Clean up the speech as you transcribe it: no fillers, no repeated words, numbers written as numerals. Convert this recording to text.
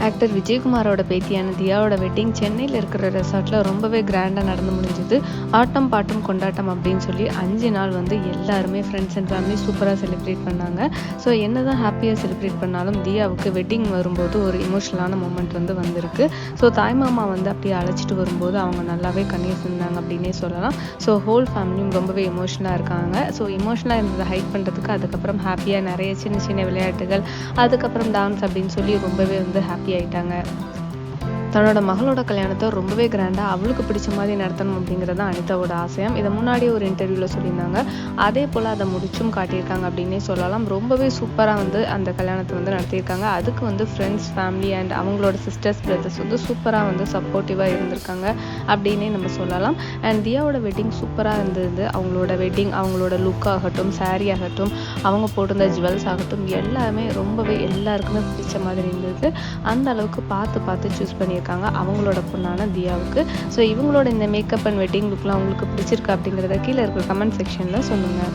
Actor விஜயகுமாரோட பேத்தியான தியாவோட wedding சென்னையில் இருக்கிற ரெசார்ட்டில் ரொம்பவே கிராண்டாக நடந்து முடிஞ்சது. ஆட்டம் பாட்டம் கொண்டாட்டம் அப்படின்னு சொல்லி 5 நாள் வந்து எல்லாருமே ஃப்ரெண்ட்ஸ் அண்ட் ஃபேமிலி சூப்பராக செலிப்ரேட் பண்ணாங்க. ஸோ என்ன தான் ஹாப்பியாக செலிப்ரேட் பண்ணாலும் தியாவுக்கு வெட்டிங் வரும்போது ஒரு இமோஷனலான மூமெண்ட் வந்து வந்திருக்கு. ஸோ தாய்மாமா வந்து அப்படியே அழைச்சிட்டு வரும்போது அவங்க நல்லாவே கண்ணீர் சிந்தாங்க அப்படின்னே சொல்லலாம். ஸோ ஹோல் ஃபேமிலியும் ரொம்பவே எமோஷனலாக இருக்காங்க. ஸோ எமோஷனலாக இருந்ததை ஹைட் பண்ணுறதுக்கு அதுக்கப்புறம் ஹாப்பியாக நிறைய சின்ன சின்ன விளையாட்டுகள், அதுக்கப்புறம் டான்ஸ் அப்படின்னு சொல்லி ரொம்பவே வந்து ஹாப்பி ஆயிட்டாங்க. தன்னோட மகளோட கல்யாணத்தை ரொம்பவே கிராண்டாக அவளுக்கு பிடிச்ச மாதிரி நடத்தணும் அப்படிங்கிறது தான் அனிதாவோட ஆசையம். இதை முன்னாடியே ஒரு இன்டர்வியூவில் சொல்லியிருந்தாங்க. அதே போல் அதை முடிச்சும் காட்டியிருக்காங்க அப்படின்னே சொல்லலாம். ரொம்பவே சூப்பராக வந்து அந்த கல்யாணத்தை வந்து நடத்தியிருக்காங்க. அதுக்கு வந்து ஃப்ரெண்ட்ஸ், ஃபேமிலி அண்ட் அவங்களோட சிஸ்டர்ஸ், பிரதர்ஸ் வந்து சூப்பராக வந்து சப்போர்ட்டிவாக இருந்திருக்காங்க அப்படின்னே நம்ம சொல்லலாம். அண்ட் தியாவோட வெட்டிங் சூப்பராக இருந்தது. அவங்களோட வெட்டிங், அவங்களோட லுக் ஆகட்டும், சாரீ ஆகட்டும், அவங்க போட்டிருந்த ஜுவல்ஸ் ஆகட்டும், எல்லாமே ரொம்பவே எல்லாருக்குமே பிடிச்ச மாதிரி இருந்தது. அந்த அளவுக்கு பார்த்து சூஸ் பண்ணியிருக்காங்க அவங்களோட பொண்ணான தியாவுக்கு. ஸோ இவங்களோட இந்த மேக்கப் அண்ட் வெட்டிங் லுக்லாம் உங்களுக்கு பிடிச்சிருக்கு அப்படிங்கிறத கீழே இருக்கிற கமெண்ட் செக்ஷனில் சொல்லுங்கள்.